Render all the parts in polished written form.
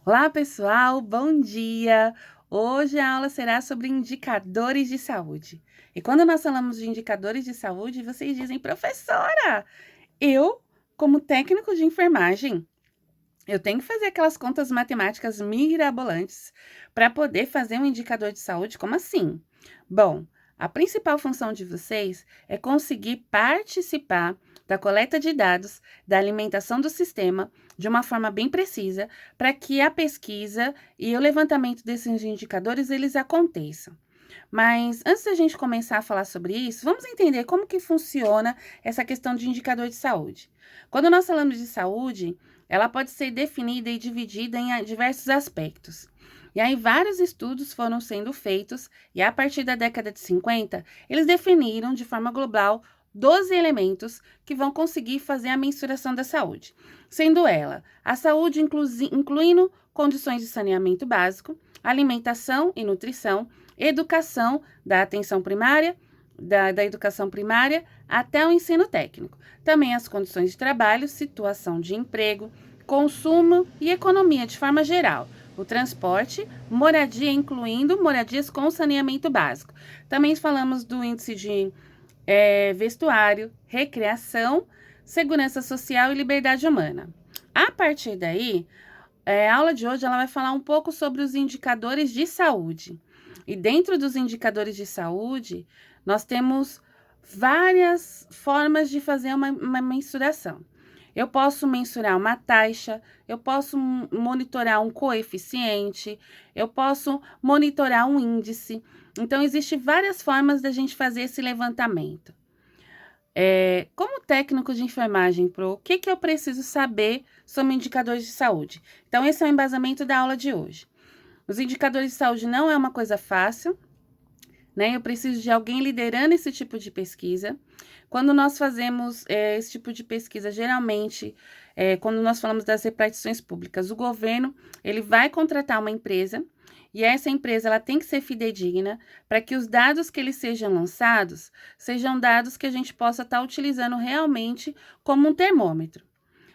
Olá, pessoal, bom dia! Hoje a aula será sobre indicadores de saúde. E quando nós falamos de indicadores de saúde, vocês dizem, professora, eu, como técnico de enfermagem, eu tenho que fazer aquelas contas matemáticas mirabolantes para poder fazer um indicador de saúde? Como assim? Bom, a principal função de vocês é conseguir participar da coleta de dados, da alimentação do sistema de uma forma bem precisa, para que a pesquisa e o levantamento desses indicadores eles aconteçam. Mas antes da gente começar a falar sobre isso, vamos entender como que funciona essa questão de indicador de saúde. Quando nós falamos de saúde, ela pode ser definida e dividida em diversos aspectos. E aí, vários estudos foram sendo feitos, e a partir da década de 50, eles definiram de forma global 12 elementos que vão conseguir fazer a mensuração da saúde, sendo ela a saúde incluindo condições de saneamento básico, alimentação e nutrição, educação da atenção primária, da educação primária até o ensino técnico. Também as condições de trabalho, situação de emprego, consumo e economia de forma geral. O transporte, moradia, incluindo moradias com saneamento básico. Também falamos do índice de vestuário, recreação, segurança social e liberdade humana. A partir daí, a aula de hoje ela vai falar um pouco sobre os indicadores de saúde. E dentro dos indicadores de saúde, nós temos várias formas de fazer uma mensuração. Eu posso mensurar uma taxa, eu posso monitorar um coeficiente, eu posso monitorar um índice. Então, existem várias formas da gente fazer esse levantamento. Como técnico de enfermagem, o que eu preciso saber sobre indicadores de saúde? Então, esse é o embasamento da aula de hoje. Os indicadores de saúde não é uma coisa fácil, né? Eu preciso de alguém liderando esse tipo de pesquisa. Quando nós fazemos esse tipo de pesquisa, geralmente, quando nós falamos das repartições públicas, o governo ele vai contratar uma empresa e essa empresa ela tem que ser fidedigna para que os dados que eles sejam lançados sejam dados que a gente possa estar utilizando realmente como um termômetro.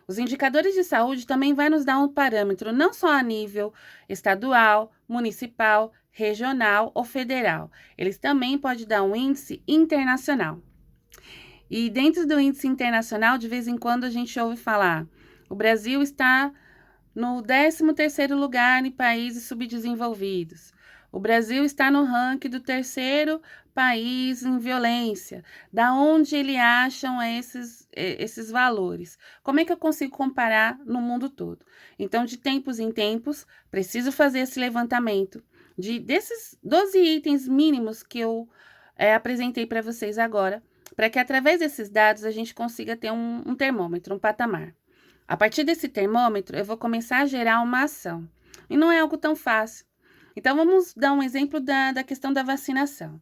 Os indicadores de saúde também vai nos dar um parâmetro não só a nível estadual, municipal, regional ou federal. Eles também podem dar um índice internacional. E dentro do índice internacional, de vez em quando a gente ouve falar, o Brasil está no 13º lugar em países subdesenvolvidos. O Brasil está no ranking do 3º país em violência. Da onde eles acham esses valores? Como é que eu consigo comparar no mundo todo? Então, de tempos em tempos, preciso fazer esse levantamento desses 12 itens mínimos que eu apresentei para vocês agora, para que através desses dados a gente consiga ter um termômetro, um patamar. A partir desse termômetro, eu vou começar a gerar uma ação. E não é algo tão fácil. Então, vamos dar um exemplo da questão da vacinação.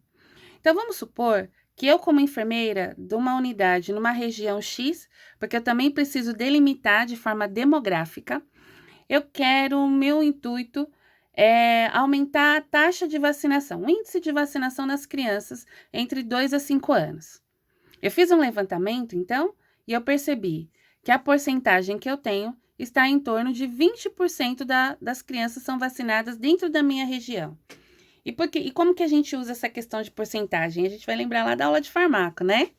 Então, vamos supor que eu, como enfermeira de uma unidade numa região X, porque eu também preciso delimitar de forma demográfica, o meu intuito é aumentar a taxa de vacinação, o índice de vacinação nas crianças entre 2 a 5 anos. Eu fiz um levantamento, então, e eu percebi que a porcentagem que eu tenho está em torno de 20% das crianças são vacinadas dentro da minha região. E como que a gente usa essa questão de porcentagem? A gente vai lembrar lá da aula de farmaco, né?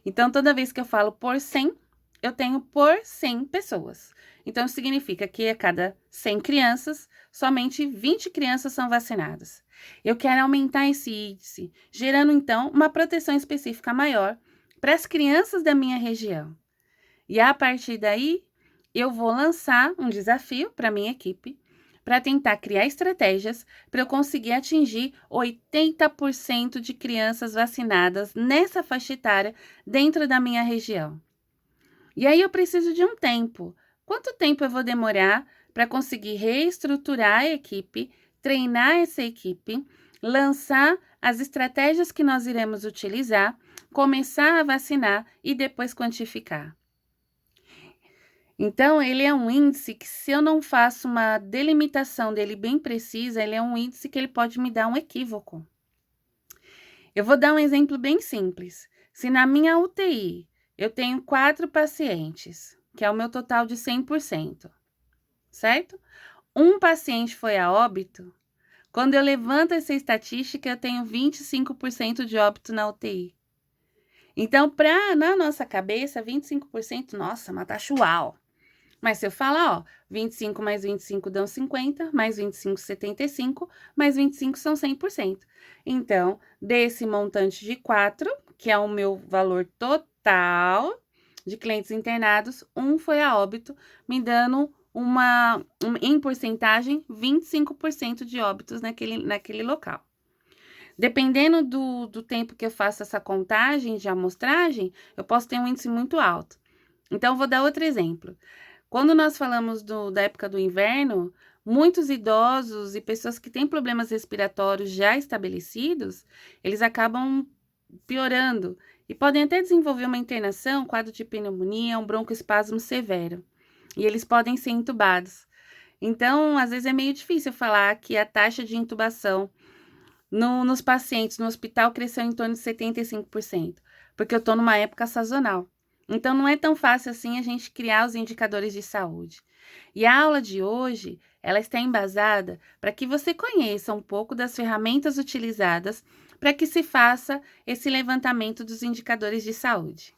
Então, toda vez que eu falo por 100, eu tenho por 100 pessoas. Então, significa que a cada 100 crianças, somente 20 crianças são vacinadas. Eu quero aumentar esse índice, gerando, então, uma proteção específica maior para as crianças da minha região. E a partir daí, eu vou lançar um desafio para a minha equipe para tentar criar estratégias para eu conseguir atingir 80% de crianças vacinadas nessa faixa etária dentro da minha região. E aí eu preciso de um tempo. Quanto tempo eu vou demorar para conseguir reestruturar a equipe, treinar essa equipe, lançar as estratégias que nós iremos utilizar, começar a vacinar e depois quantificar? Então, ele é um índice que, se eu não faço uma delimitação dele bem precisa, ele é um índice que ele pode me dar um equívoco. Eu vou dar um exemplo bem simples. Se na minha UTI eu tenho 4 pacientes, que é o meu total de 100%, certo? um paciente foi a óbito, quando eu levanto essa estatística, eu tenho 25% de óbito na UTI. Então, na nossa cabeça, 25%, nossa, uma taxa uau. Mas se eu falar, ó, 25 mais 25 dão 50, mais 25, 75, mais 25 são 100%. Então, desse montante de 4, que é o meu valor total de clientes internados, um foi a óbito, me dando em porcentagem, 25% de óbitos naquele local. Dependendo do tempo que eu faço essa contagem de amostragem, eu posso ter um índice muito alto. Então, vou dar outro exemplo. Quando nós falamos da época do inverno, muitos idosos e pessoas que têm problemas respiratórios já estabelecidos, eles acabam piorando e podem até desenvolver uma internação, quadro de pneumonia, um broncoespasmo severo. E eles podem ser intubados. Então, às vezes é meio difícil falar que a taxa de intubação nos pacientes no hospital cresceu em torno de 75%, porque eu estou numa época sazonal. Então, não é tão fácil assim a gente criar os indicadores de saúde. E a aula de hoje, ela está embasada para que você conheça um pouco das ferramentas utilizadas para que se faça esse levantamento dos indicadores de saúde.